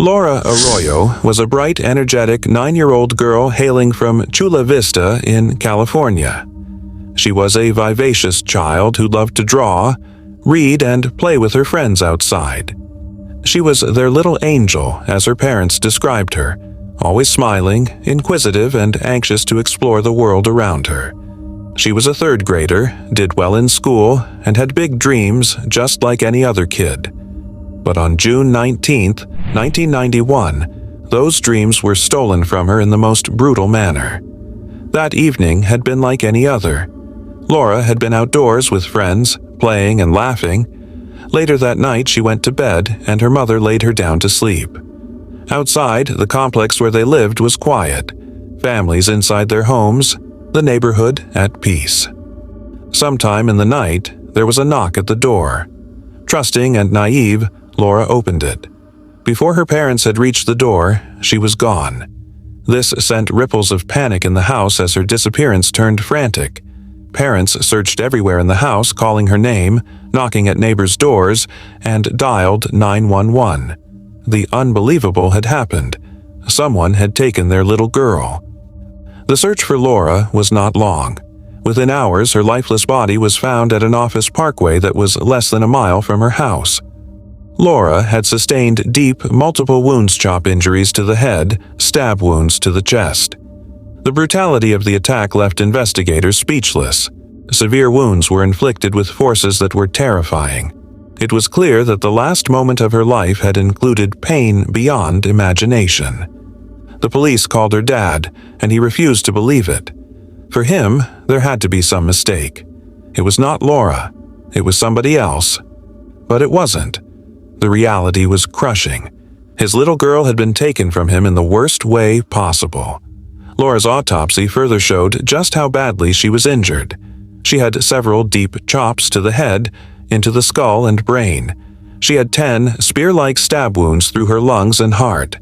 Laura Arroyo was a bright, energetic 9-year-old girl hailing from Chula Vista in California. She was a vivacious child who loved to draw, read, and play with her friends outside. She was their little angel, as her parents described her, always smiling, inquisitive, and anxious to explore the world around her. She was a third grader, did well in school, and had big dreams just like any other kid. But on June 19, 1991, those dreams were stolen from her in the most brutal manner. That evening had been like any other. Laura had been outdoors with friends, playing and laughing. Later that night, she went to bed, and her mother laid her down to sleep. Outside, the complex where they lived was quiet. Families inside their homes, the neighborhood at peace. Sometime in the night, there was a knock at the door. Trusting and naive, Laura opened it. Before her parents had reached the door, she was gone. This sent ripples of panic in the house as her disappearance turned frantic. Parents searched everywhere in the house, calling her name, knocking at neighbors' doors, and dialed 911. The unbelievable had happened. Someone had taken their little girl. The search for Laura was not long. Within hours, her lifeless body was found at an office parkway that was less than a mile from her house. Laura had sustained deep, multiple wound-chop injuries to the head, stab wounds to the chest. The brutality of the attack left investigators speechless. Severe wounds were inflicted with forces that were terrifying. It was clear that the last moment of her life had included pain beyond imagination. The police called her dad, and he refused to believe it. For him, there had to be some mistake. It was not Laura. It was somebody else. But it wasn't. The reality was crushing. His little girl had been taken from him in the worst way possible. Laura's autopsy further showed just how badly she was injured. She had several deep chops to the head, into the skull and brain. She had 10 spear-like stab wounds through her lungs and heart.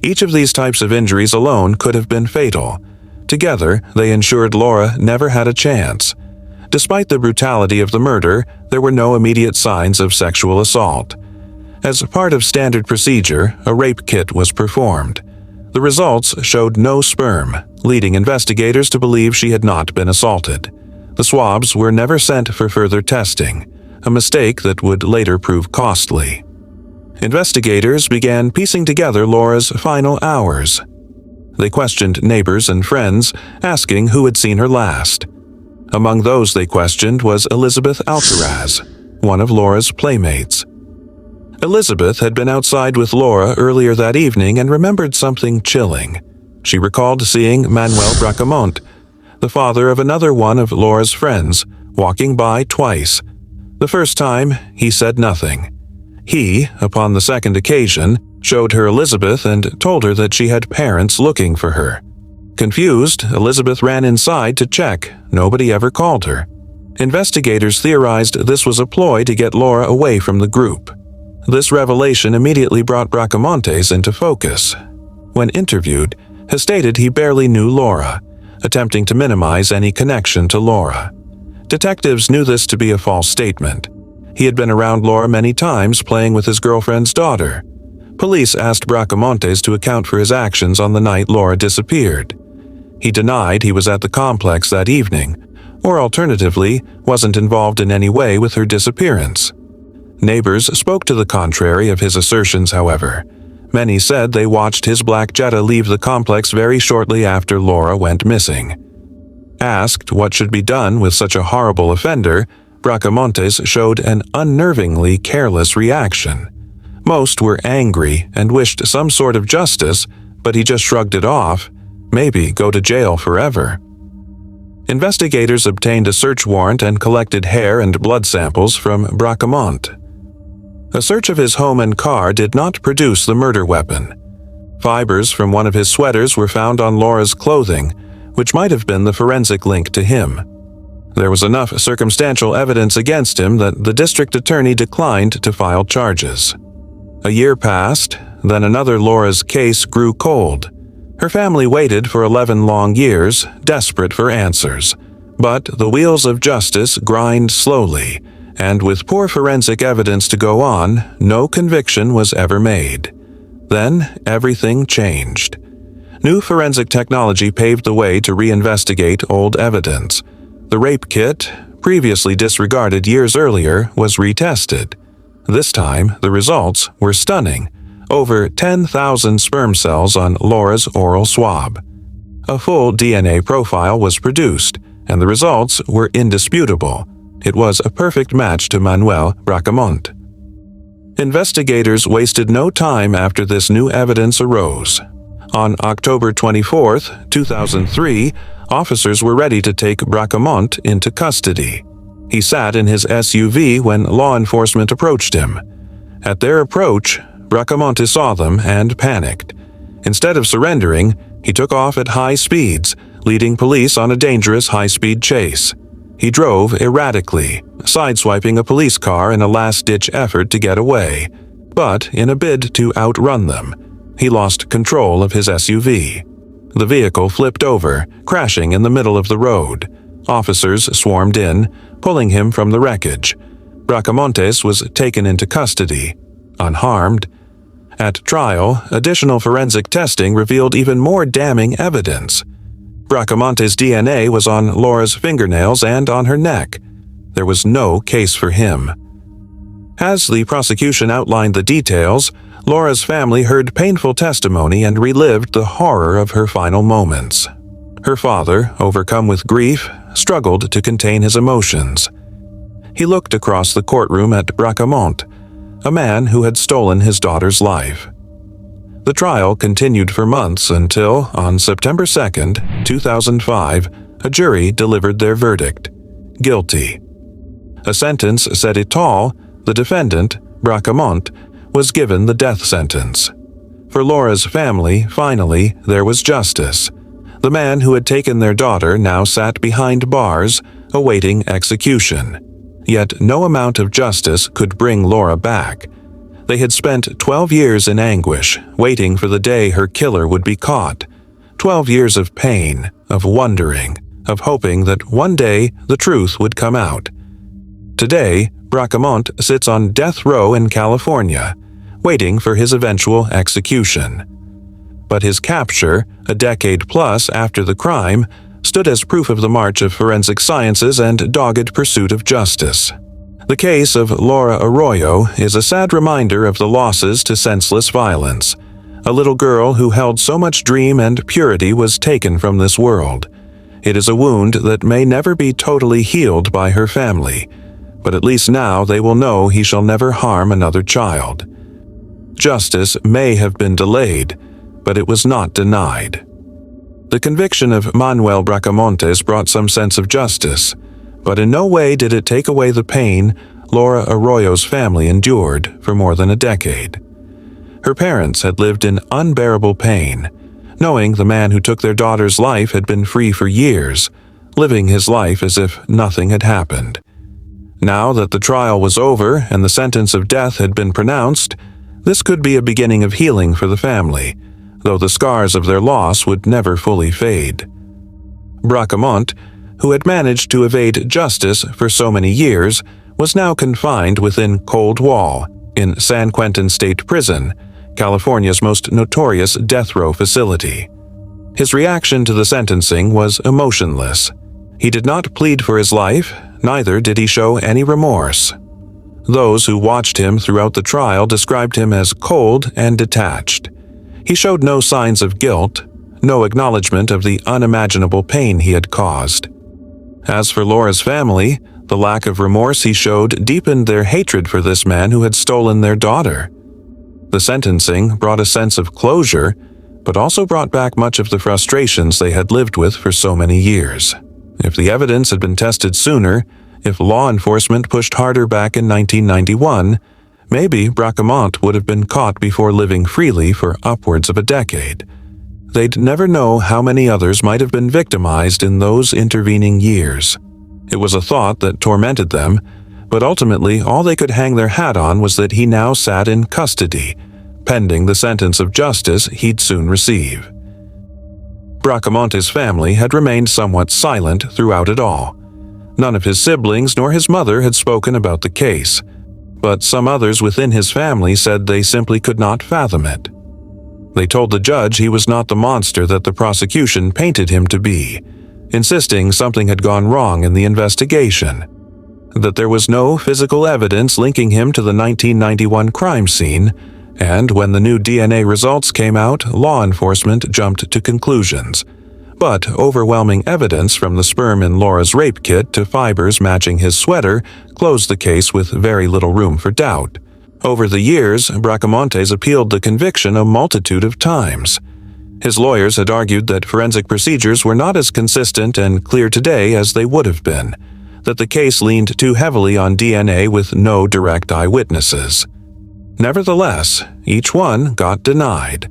Each of these types of injuries alone could have been fatal. Together, they ensured Laura never had a chance. Despite the brutality of the murder, there were no immediate signs of sexual assault. As part of standard procedure, a rape kit was performed. The results showed no sperm, leading investigators to believe she had not been assaulted. The swabs were never sent for further testing, a mistake that would later prove costly. Investigators began piecing together Laura's final hours. They questioned neighbors and friends, asking who had seen her last. Among those they questioned was Elizabeth Alcaraz, one of Laura's playmates. Elizabeth had been outside with Laura earlier that evening and remembered something chilling. She recalled seeing Manuel Bracamonte, the father of another one of Laura's friends, walking by twice. The first time, he said nothing. He, upon the second occasion, showed her Elizabeth and told her that she had parents looking for her. Confused, Elizabeth ran inside to check. Nobody ever called her. Investigators theorized this was a ploy to get Laura away from the group. This revelation immediately brought Bracamontes into focus. When interviewed, he stated he barely knew Laura, attempting to minimize any connection to Laura. Detectives knew this to be a false statement. He had been around Laura many times playing with his girlfriend's daughter. Police asked Bracamontes to account for his actions on the night Laura disappeared. He denied he was at the complex that evening, or alternatively, wasn't involved in any way with her disappearance. Neighbors spoke to the contrary of his assertions, however. Many said they watched his black Jetta leave the complex very shortly after Laura went missing. Asked what should be done with such a horrible offender, Bracamontes showed an unnervingly careless reaction. Most were angry and wished some sort of justice, but he just shrugged it off, maybe go to jail forever. Investigators obtained a search warrant and collected hair and blood samples from Bracamonte. A search of his home and car did not produce the murder weapon. Fibers from one of his sweaters were found on Laura's clothing, which might have been the forensic link to him. There was enough circumstantial evidence against him that the district attorney declined to file charges. A year passed, then another Laura's case grew cold. Her family waited for 11 long years, desperate for answers. But the wheels of justice grind slowly, and with poor forensic evidence to go on, no conviction was ever made. Then everything changed. New forensic technology paved the way to reinvestigate old evidence. The rape kit, previously disregarded years earlier, was retested. This time, the results were stunning. Over 10,000 sperm cells on Laura's oral swab. A full DNA profile was produced, and the results were indisputable. It was a perfect match to Manuel Bracamonte. Investigators wasted no time after this new evidence arose. On October 24, 2003, officers were ready to take Bracamonte into custody. He sat in his SUV when law enforcement approached him. At their approach, Bracamonte saw them and panicked. Instead of surrendering, he took off at high speeds, leading police on a dangerous high-speed chase. He drove erratically, sideswiping a police car in a last-ditch effort to get away. But in a bid to outrun them, he lost control of his SUV. The vehicle flipped over, crashing in the middle of the road. Officers swarmed in, pulling him from the wreckage. Bracamonte was taken into custody, unharmed. At trial, additional forensic testing revealed even more damning evidence. Bracamonte's DNA was on Laura's fingernails and on her neck. There was no case for him. As the prosecution outlined the details, Laura's family heard painful testimony and relived the horror of her final moments. Her father, overcome with grief, struggled to contain his emotions. He looked across the courtroom at Bracamonte, a man who had stolen his daughter's life. The trial continued for months until, on September 2, 2005, a jury delivered their verdict: guilty. A sentence said Ital, the defendant, Bracamonte, was given the death sentence. For Laura's family, finally, there was justice. The man who had taken their daughter now sat behind bars, awaiting execution. Yet no amount of justice could bring Laura back. They had spent 12 years in anguish, waiting for the day her killer would be caught. 12 years of pain, of wondering, of hoping that one day the truth would come out. Today, Bracamonte sits on death row in California, waiting for his eventual execution. But his capture, a decade plus after the crime, stood as proof of the march of forensic sciences and dogged pursuit of justice. The case of Laura Arroyo is a sad reminder of the losses to senseless violence. A little girl who held so much dream and purity was taken from this world. It is a wound that may never be totally healed by her family, but at least now they will know he shall never harm another child. Justice may have been delayed, but it was not denied. The conviction of Manuel Bracamonte brought some sense of justice, but in no way did it take away the pain Laura Arroyo's family endured for more than a decade. Her parents had lived in unbearable pain, knowing the man who took their daughter's life had been free for years, living his life as if nothing had happened. Now that the trial was over and the sentence of death had been pronounced, this could be a beginning of healing for the family, though the scars of their loss would never fully fade. Bracamonte, who had managed to evade justice for so many years, was now confined within Cold Wall in San Quentin State Prison, California's most notorious death row facility. His reaction to the sentencing was emotionless. He did not plead for his life, neither did he show any remorse. Those who watched him throughout the trial described him as cold and detached. He showed no signs of guilt, no acknowledgement of the unimaginable pain he had caused. As for Laura's family, the lack of remorse he showed deepened their hatred for this man who had stolen their daughter. The sentencing brought a sense of closure, but also brought back much of the frustrations they had lived with for so many years. If the evidence had been tested sooner, if law enforcement pushed harder back in 1991, maybe Bracamonte would have been caught before living freely for upwards of a decade. They'd never know how many others might have been victimized in those intervening years. It was a thought that tormented them, but ultimately all they could hang their hat on was that he now sat in custody, pending the sentence of justice he'd soon receive. Bracamonte's family had remained somewhat silent throughout it all. None of his siblings nor his mother had spoken about the case, but some others within his family said they simply could not fathom it. They told the judge he was not the monster that the prosecution painted him to be, insisting something had gone wrong in the investigation, that there was no physical evidence linking him to the 1991 crime scene, and when the new DNA results came out, law enforcement jumped to conclusions. But overwhelming evidence from the sperm in Laura's rape kit to fibers matching his sweater closed the case with very little room for doubt. Over the years, Bracamontes appealed the conviction a multitude of times. His lawyers had argued that forensic procedures were not as consistent and clear today as they would have been, that the case leaned too heavily on DNA with no direct eyewitnesses. Nevertheless, each one got denied.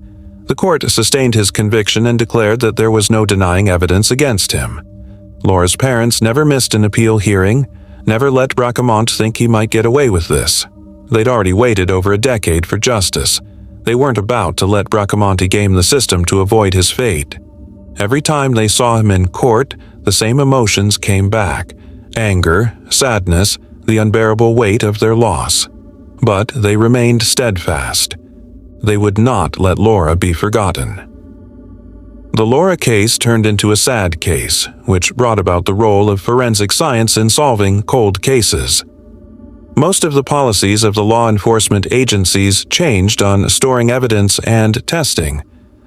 The court sustained his conviction and declared that there was no denying evidence against him. Laura's parents never missed an appeal hearing, never let Bracamonte think he might get away with this. They'd already waited over a decade for justice. They weren't about to let Bracamonte game the system to avoid his fate. Every time they saw him in court, the same emotions came back: anger, sadness, the unbearable weight of their loss. But they remained steadfast. They would not let Laura be forgotten. The Laura case turned into a sad case, which brought about the role of forensic science in solving cold cases. Most of the policies of the law enforcement agencies changed on storing evidence and testing.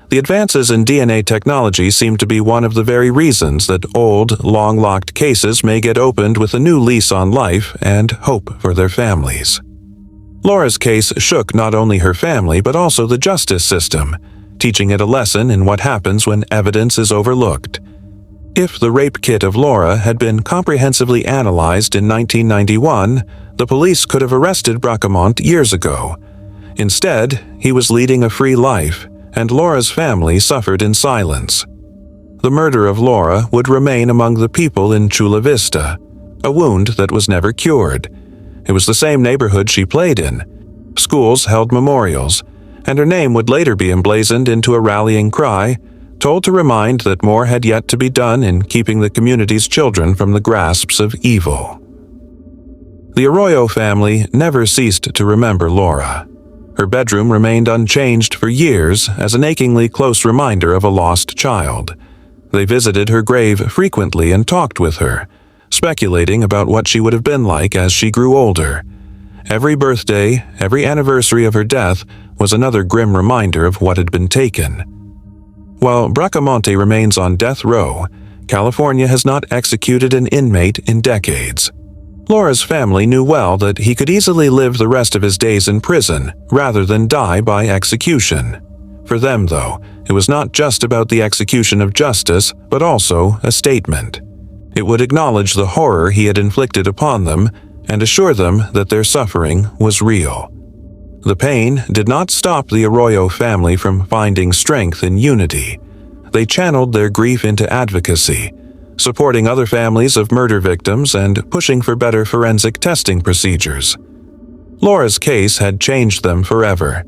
The advances in DNA technology seem to be one of the very reasons that old, long-locked cases may get opened with a new lease on life and hope for their families. Laura's case shook not only her family but also the justice system, teaching it a lesson in what happens when evidence is overlooked. If the rape kit of Laura had been comprehensively analyzed in 1991, the police could have arrested Bracamonte years ago. Instead, he was leading a free life, and Laura's family suffered in silence. The murder of Laura would remain among the people in Chula Vista, a wound that was never cured. It was the same neighborhood she played in. Schools held memorials, and her name would later be emblazoned into a rallying cry, told to remind that more had yet to be done in keeping the community's children from the grasps of evil. The Arroyo family never ceased to remember Laura. Her bedroom remained unchanged for years as an achingly close reminder of a lost child. They visited her grave frequently and talked with her, speculating about what she would have been like as she grew older. Every birthday, every anniversary of her death was another grim reminder of what had been taken. While Bracamonte remains on death row, California has not executed an inmate in decades. Laura's family knew well that he could easily live the rest of his days in prison rather than die by execution. For them, though, it was not just about the execution of justice, but also a statement. It would acknowledge the horror he had inflicted upon them and assure them that their suffering was real. The pain did not stop the Arroyo family from finding strength in unity. They channeled their grief into advocacy, supporting other families of murder victims and pushing for better forensic testing procedures. Laura's case had changed them forever,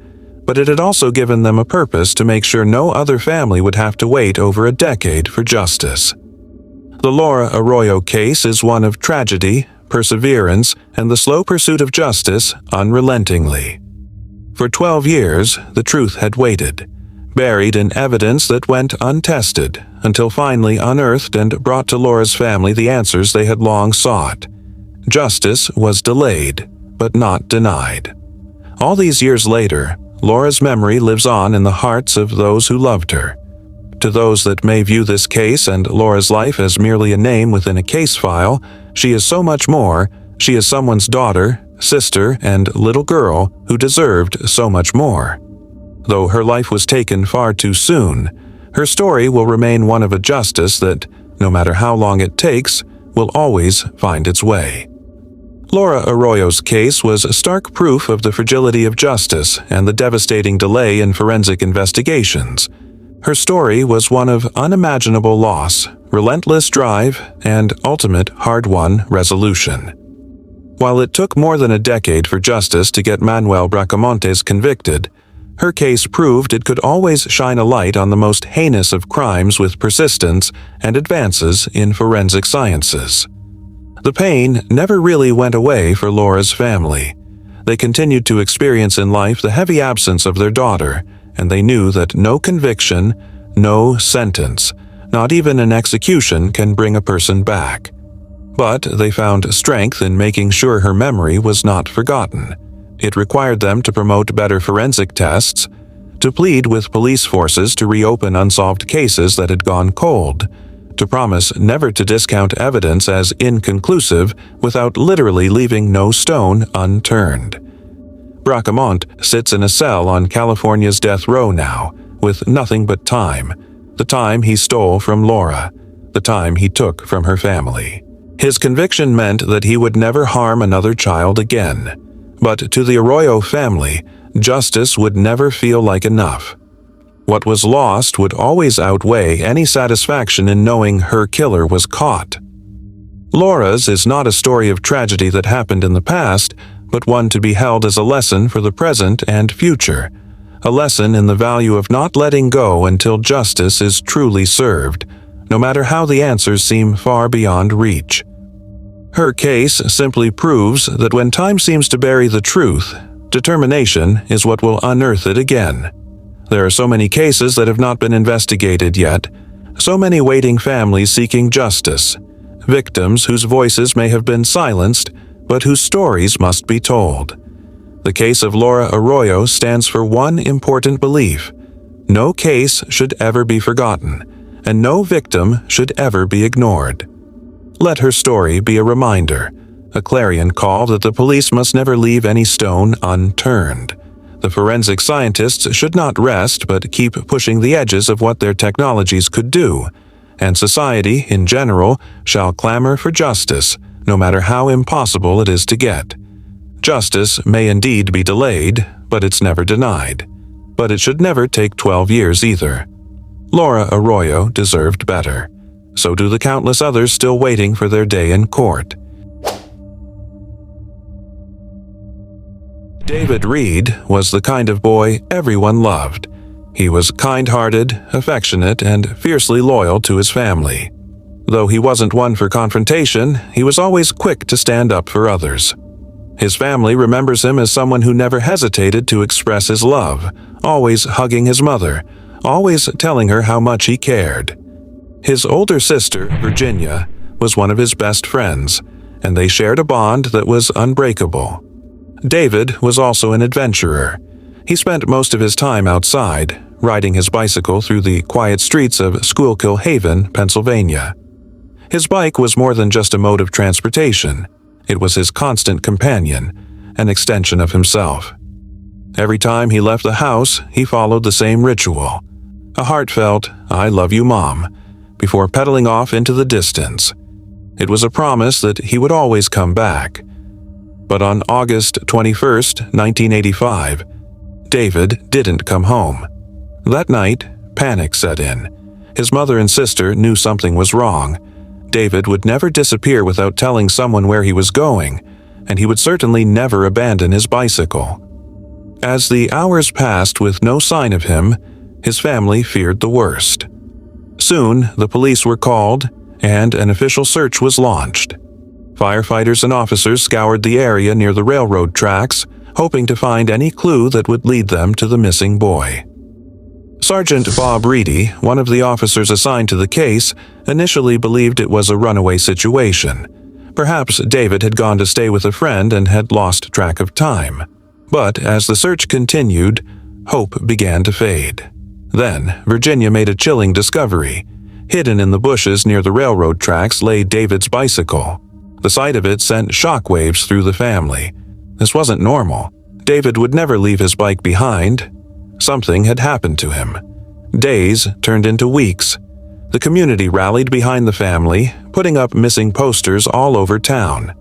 but it had also given them a purpose to make sure no other family would have to wait over a decade for justice. The Laura Arroyo case is one of tragedy, perseverance, and the slow pursuit of justice unrelentingly. For 12 years, the truth had waited, buried in evidence that went untested, until finally unearthed and brought to Laura's family the answers they had long sought. Justice was delayed, but not denied. All these years later, Laura's memory lives on in the hearts of those who loved her. To those that may view this case and Laura's life as merely a name within a case file, she is so much more. She is someone's daughter, sister, and little girl who deserved so much more. Though her life was taken far too soon, her story will remain one of a justice that, no matter how long it takes, will always find its way. Laura Arroyo's case was stark proof of the fragility of justice and the devastating delay in forensic investigations. Her story was one of unimaginable loss, relentless drive, and ultimate hard-won resolution. While it took more than a decade for justice to get Manuel Bracamontes convicted, her case proved it could always shine a light on the most heinous of crimes with persistence and advances in forensic sciences. The pain never really went away for Laura's family. They continued to experience in life the heavy absence of their daughter and they knew that no conviction, no sentence, not even an execution can bring a person back. But they found strength in making sure her memory was not forgotten. It required them to promote better forensic tests, to plead with police forces to reopen unsolved cases that had gone cold, to promise never to discount evidence as inconclusive without literally leaving no stone unturned. Bracamont sits in a cell on California's death row now, with nothing but time, the time he stole from Laura, the time he took from her family. His conviction meant that he would never harm another child again. But to the Arroyo family, justice would never feel like enough. What was lost would always outweigh any satisfaction in knowing her killer was caught. Laura's is not a story of tragedy that happened in the past, but one to be held as a lesson for the present and future, a lesson in the value of not letting go until justice is truly served, no matter how the answers seem far beyond reach. Her case simply proves that when time seems to bury the truth, determination is what will unearth it again. There are so many cases that have not been investigated yet, so many waiting families seeking justice, victims whose voices may have been silenced, but whose stories must be told. The case of Laura Arroyo stands for one important belief: no case should ever be forgotten, and no victim should ever be ignored. Let her story be a reminder, a clarion call that the police must never leave any stone unturned. The forensic scientists should not rest but keep pushing the edges of what their technologies could do, and society, in general, shall clamor for justice, no matter how impossible it is to get. Justice may indeed be delayed, but it's never denied. But it should never take 12 years either. Laura Arroyo deserved better. So do the countless others still waiting for their day in court. David Reed was the kind of boy everyone loved. He was kind-hearted, affectionate, and fiercely loyal to his family. Though he wasn't one for confrontation, he was always quick to stand up for others. His family remembers him as someone who never hesitated to express his love, always hugging his mother, always telling her how much he cared. His older sister, Virginia, was one of his best friends, and they shared a bond that was unbreakable. David was also an adventurer. He spent most of his time outside, riding his bicycle through the quiet streets of Schuylkill Haven, Pennsylvania. His bike was more than just a mode of transportation. It was his constant companion, an extension of himself. Every time he left the house, he followed the same ritual, a heartfelt, "I love you, Mom," before pedaling off into the distance. It was a promise that he would always come back. But on August 21st, 1985, David didn't come home. That night, panic set in. His mother and sister knew something was wrong. David would never disappear without telling someone where he was going, and he would certainly never abandon his bicycle. As the hours passed with no sign of him, his family feared the worst. Soon, the police were called, and an official search was launched. Firefighters and officers scoured the area near the railroad tracks, hoping to find any clue that would lead them to the missing boy. Sergeant Bob Reedy, one of the officers assigned to the case, initially believed it was a runaway situation. Perhaps David had gone to stay with a friend and had lost track of time. But as the search continued, hope began to fade. Then, Virginia made a chilling discovery. Hidden in the bushes near the railroad tracks lay David's bicycle. The sight of it sent shockwaves through the family. This wasn't normal. David would never leave his bike behind. Something had happened to him. Days turned into weeks. The community rallied behind the family, putting up missing posters all over town.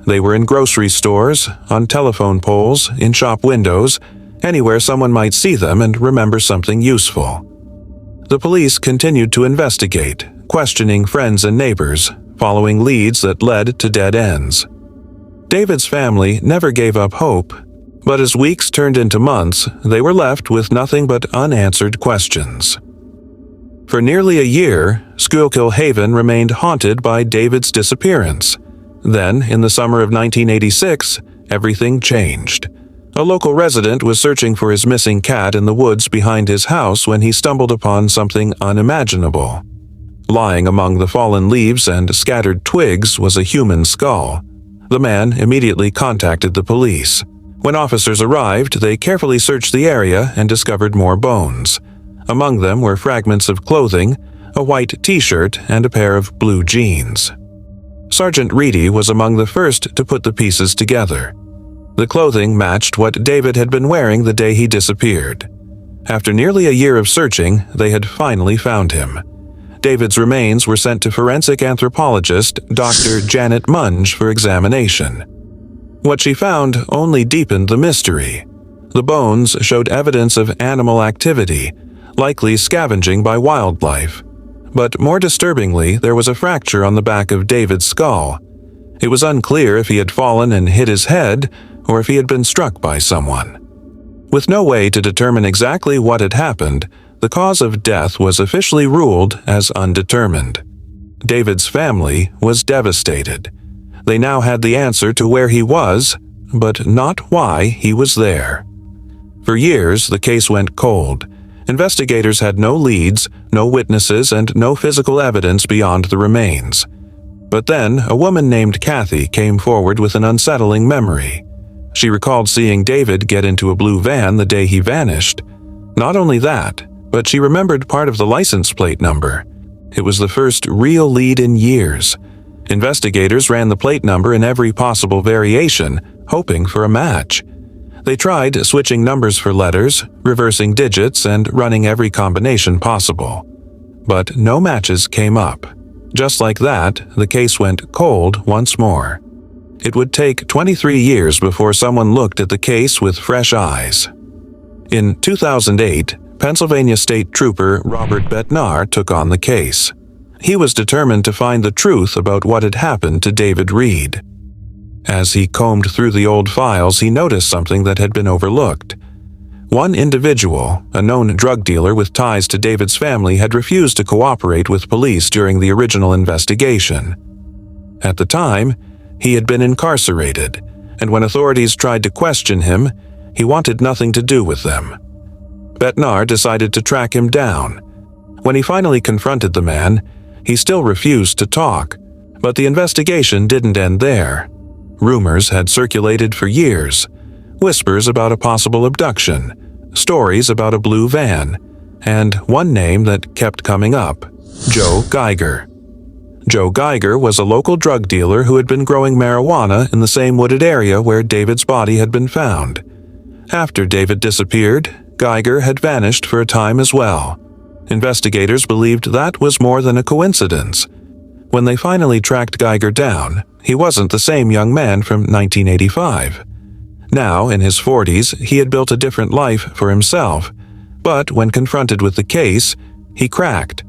They were in grocery stores, on telephone poles, in shop windows, anywhere someone might see them and remember something useful. The police continued to investigate, questioning friends and neighbors, following leads that led to dead ends. David's family never gave up hope, but as weeks turned into months, they were left with nothing but unanswered questions. For nearly a year, Schuylkill Haven remained haunted by David's disappearance. Then, in the summer of 1986, everything changed. A local resident was searching for his missing cat in the woods behind his house when he stumbled upon something unimaginable. Lying among the fallen leaves and scattered twigs was a human skull. The man immediately contacted the police. When officers arrived, they carefully searched the area and discovered more bones. Among them were fragments of clothing, a white t-shirt, and a pair of blue jeans. Sergeant Reedy was among the first to put the pieces together. The clothing matched what David had been wearing the day he disappeared. After nearly a year of searching, they had finally found him. David's remains were sent to forensic anthropologist Dr. Janet Munge for examination. What she found only deepened the mystery. The bones showed evidence of animal activity, likely scavenging by wildlife. But more disturbingly, there was a fracture on the back of David's skull. It was unclear if he had fallen and hit his head or if he had been struck by someone. With no way to determine exactly what had happened, the cause of death was officially ruled as undetermined. David's family was devastated. They now had the answer to where he was, but not why he was there. For years, the case went cold. Investigators had no leads, no witnesses, and no physical evidence beyond the remains. But then, a woman named Kathy came forward with an unsettling memory. She recalled seeing David get into a blue van the day he vanished. Not only that, but she remembered part of the license plate number. It was the first real lead in years. Investigators ran the plate number in every possible variation, hoping for a match. They tried switching numbers for letters, reversing digits, and running every combination possible. But no matches came up. Just like that, the case went cold once more. It would take 23 years before someone looked at the case with fresh eyes. In 2008, Pennsylvania State Trooper Robert Bednar took on the case. He was determined to find the truth about what had happened to David Reed. As he combed through the old files, he noticed something that had been overlooked. One individual, a known drug dealer with ties to David's family, had refused to cooperate with police during the original investigation. At the time, he had been incarcerated, and when authorities tried to question him, he wanted nothing to do with them. Bednar decided to track him down. When he finally confronted the man, he still refused to talk, but the investigation didn't end there. Rumors had circulated for years, whispers about a possible abduction, stories about a blue van, and one name that kept coming up, Joe Geiger. Joe Geiger was a local drug dealer who had been growing marijuana in the same wooded area where David's body had been found. After David disappeared, Geiger had vanished for a time as well. Investigators believed that was more than a coincidence. When they finally tracked Geiger down, he wasn't the same young man from 1985. Now, in his 40s, he had built a different life for himself, but when confronted with the case, he cracked.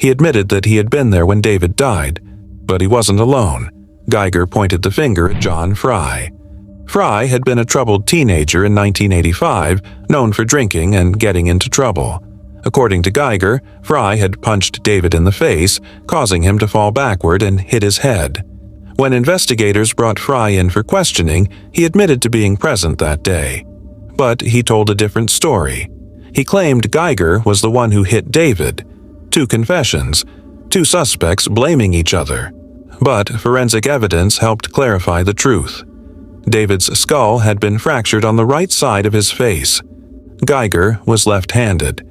He admitted that he had been there when David died, but he wasn't alone. Geiger pointed the finger at John Fry. Fry had been a troubled teenager in 1985, known for drinking and getting into trouble. According to Geiger, Fry had punched David in the face, causing him to fall backward and hit his head. When investigators brought Fry in for questioning, he admitted to being present that day. But he told a different story. He claimed Geiger was the one who hit David. 2 confessions, 2 suspects blaming each other. But forensic evidence helped clarify the truth. David's skull had been fractured on the right side of his face. Geiger was left-handed.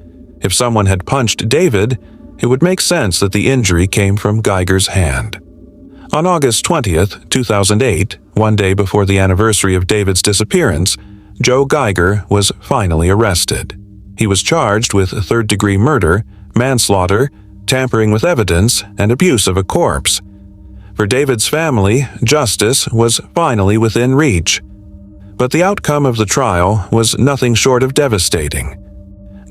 If someone had punched David, it would make sense that the injury came from Geiger's hand. On August 20th, 2008, one day before the anniversary of David's disappearance, Joe Geiger was finally arrested. He was charged with third-degree murder, manslaughter, tampering with evidence, and abuse of a corpse. For David's family, justice was finally within reach. But the outcome of the trial was nothing short of devastating.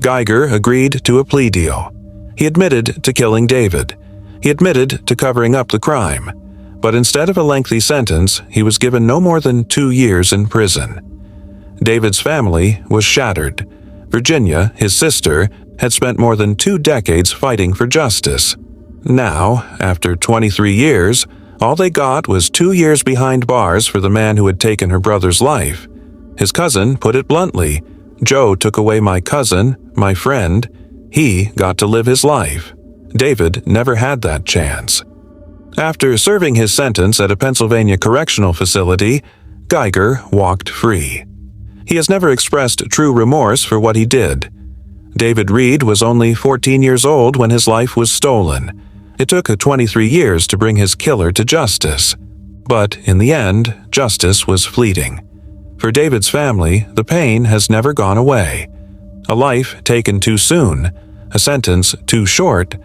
Geiger agreed to a plea deal. He admitted to killing David. He admitted to covering up the crime. But instead of a lengthy sentence, he was given no more than 2 years in prison. David's family was shattered. Virginia, his sister, had spent more than 2 decades fighting for justice. Now, after 23 years, all they got was 2 years behind bars for the man who had taken her brother's life. His cousin put it bluntly, "Joe took away my cousin, my friend. He got to live his life. David never had that chance." After serving his sentence at a Pennsylvania correctional facility, Geiger walked free. He has never expressed true remorse for what he did. David Reed was only 14 years old when his life was stolen. It took 23 years to bring his killer to justice. But in the end, justice was fleeting. For David's family, the pain has never gone away. A life taken too soon, a sentence too short,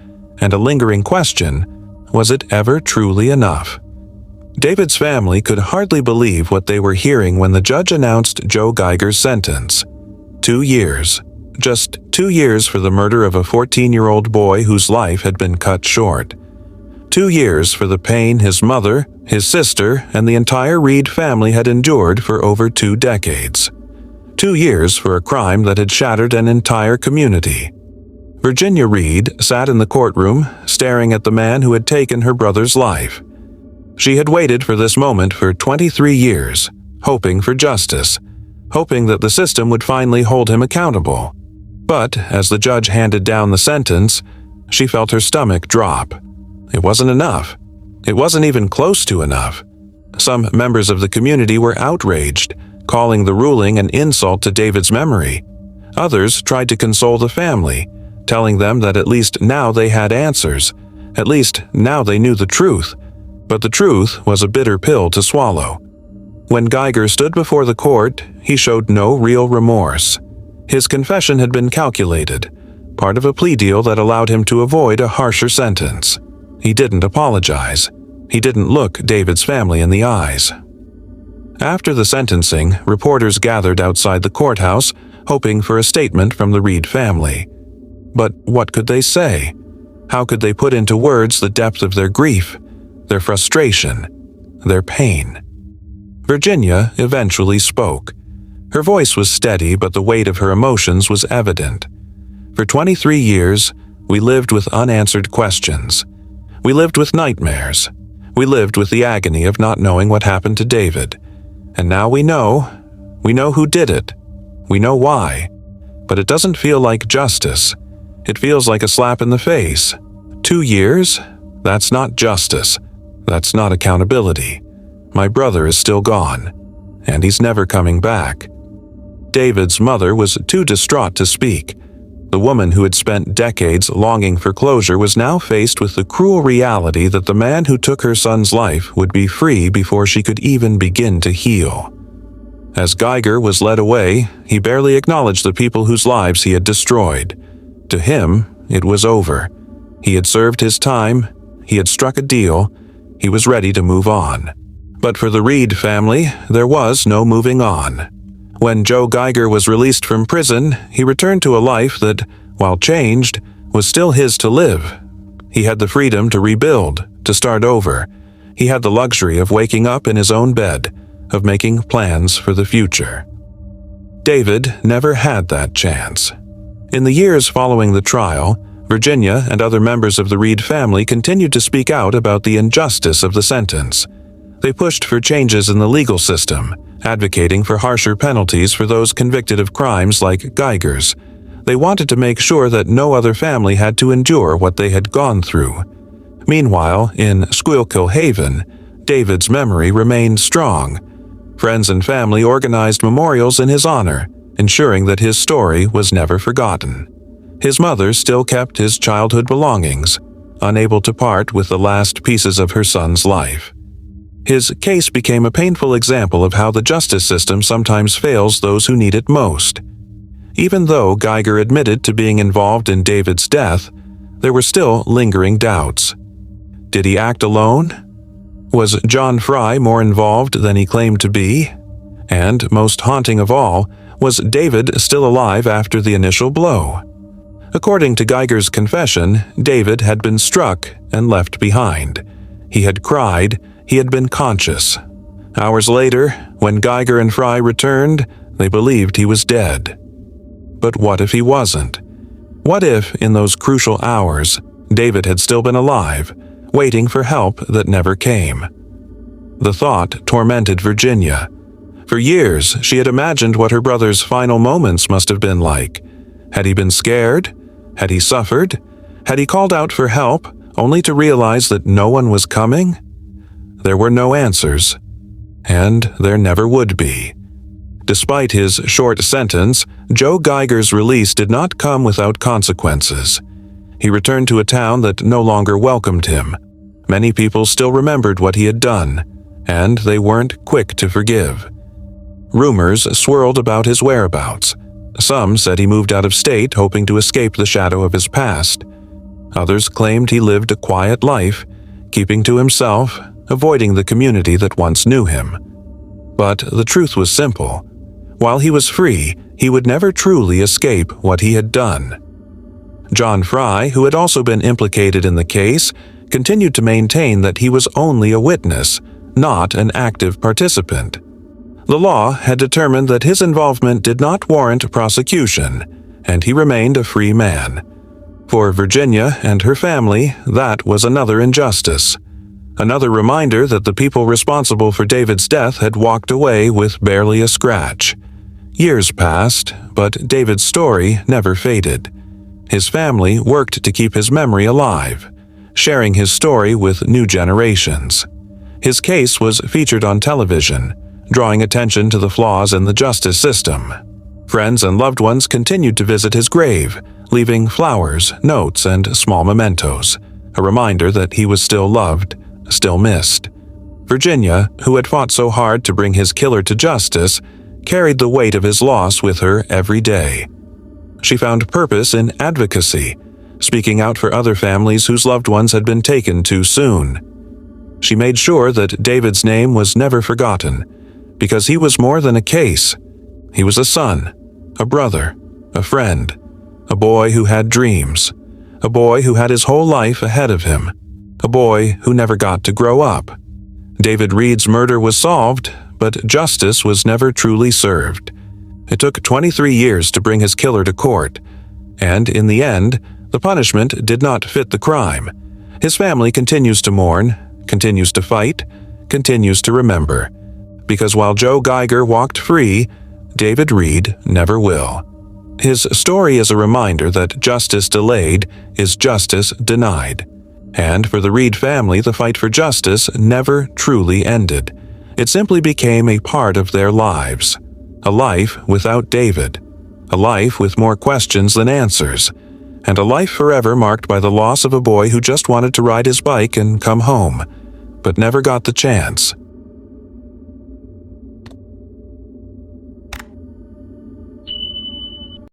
and a lingering question: was it ever truly enough? David's family could hardly believe what they were hearing when the judge announced Joe Geiger's sentence. 2 years. Just 2 years for the murder of a 14-year-old boy whose life had been cut short. 2 years for the pain his mother, his sister, and the entire Reed family had endured for over 2 decades. 2 years for a crime that had shattered an entire community. Virginia Reed sat in the courtroom, staring at the man who had taken her brother's life. She had waited for this moment for 23 years, hoping for justice, hoping that the system would finally hold him accountable. But as the judge handed down the sentence, she felt her stomach drop. It wasn't enough. It wasn't even close to enough. Some members of the community were outraged, calling the ruling an insult to David's memory. Others tried to console the family, telling them that at least now they had answers. At least now they knew the truth. But the truth was a bitter pill to swallow. When Geiger stood before the court, he showed no real remorse. His confession had been calculated, part of a plea deal that allowed him to avoid a harsher sentence. He didn't apologize. He didn't look David's family in the eyes. After the sentencing, reporters gathered outside the courthouse, hoping for a statement from the Reed family. But what could they say? How could they put into words the depth of their grief, their frustration, their pain? Virginia eventually spoke. Her voice was steady, but the weight of her emotions was evident. For 23 years, we lived with unanswered questions. We lived with nightmares. We lived with the agony of not knowing what happened to David. And now we know who did it. We know why. But it doesn't feel like justice. It feels like a slap in the face. 2 years? That's not justice. That's not accountability. My brother is still gone, and he's never coming back. David's mother was too distraught to speak. The woman who had spent decades longing for closure was now faced with the cruel reality that the man who took her son's life would be free before she could even begin to heal. As Geiger was led away, he barely acknowledged the people whose lives he had destroyed. To him, it was over. He had served his time, he had struck a deal, he was ready to move on. But for the Reed family, there was no moving on. When Joe Geiger was released from prison, he returned to a life that, while changed, was still his to live. He had the freedom to rebuild, to start over. He had the luxury of waking up in his own bed, of making plans for the future. David never had that chance. In the years following the trial, Virginia and other members of the Reed family continued to speak out about the injustice of the sentence. They pushed for changes in the legal system, advocating for harsher penalties for those convicted of crimes like Geiger's. They wanted to make sure that no other family had to endure what they had gone through. Meanwhile, in Schuylkill Haven, David's memory remained strong. Friends and family organized memorials in his honor, ensuring that his story was never forgotten. His mother still kept his childhood belongings, unable to part with the last pieces of her son's life. His case became a painful example of how the justice system sometimes fails those who need it most. Even though Geiger admitted to being involved in David's death, there were still lingering doubts. Did he act alone? Was John Fry more involved than he claimed to be? And, most haunting of all, was David still alive after the initial blow? According to Geiger's confession, David had been struck and left behind. He had cried, he had been conscious. Hours later, when Geiger and Fry returned, they believed he was dead. But what if he wasn't? What if, in those crucial hours, David had still been alive, waiting for help that never came? The thought tormented Virginia. For years, she had imagined what her brother's final moments must have been like. Had he been scared? Had he suffered? Had he called out for help, only to realize that no one was coming? There were no answers, and there never would be. Despite his short sentence, Joe Geiger's release did not come without consequences. He returned to a town that no longer welcomed him. Many people still remembered what he had done, and they weren't quick to forgive. Rumors swirled about his whereabouts. Some said he moved out of state hoping to escape the shadow of his past. Others claimed he lived a quiet life, keeping to himself, avoiding the community that once knew him. But the truth was simple. While he was free, he would never truly escape what he had done. John Fry, who had also been implicated in the case, continued to maintain that he was only a witness, not an active participant. The law had determined that his involvement did not warrant prosecution, and he remained a free man. For Virginia and her family, that was another injustice. Another reminder that the people responsible for David's death had walked away with barely a scratch. Years passed, but David's story never faded. His family worked to keep his memory alive, sharing his story with new generations. His case was featured on television, drawing attention to the flaws in the justice system. Friends and loved ones continued to visit his grave, leaving flowers, notes, and small mementos, a reminder that he was still loved, still missed. Virginia, who had fought so hard to bring his killer to justice, carried the weight of his loss with her every day. She found purpose in advocacy, speaking out for other families whose loved ones had been taken too soon. She made sure that David's name was never forgotten, because he was more than a case. He was a son, a brother, a friend, a boy who had dreams, a boy who had his whole life ahead of him, a boy who never got to grow up. David Reed's murder was solved, but justice was never truly served. It took 23 years to bring his killer to court, and in the end, the punishment did not fit the crime. His family continues to mourn, continues to fight, continues to remember. Because while Joe Geiger walked free, David Reed never will. His story is a reminder that justice delayed is justice denied. And for the Reed family, the fight for justice never truly ended. It simply became a part of their lives. A life without David. A life with more questions than answers. And a life forever marked by the loss of a boy who just wanted to ride his bike and come home, but never got the chance.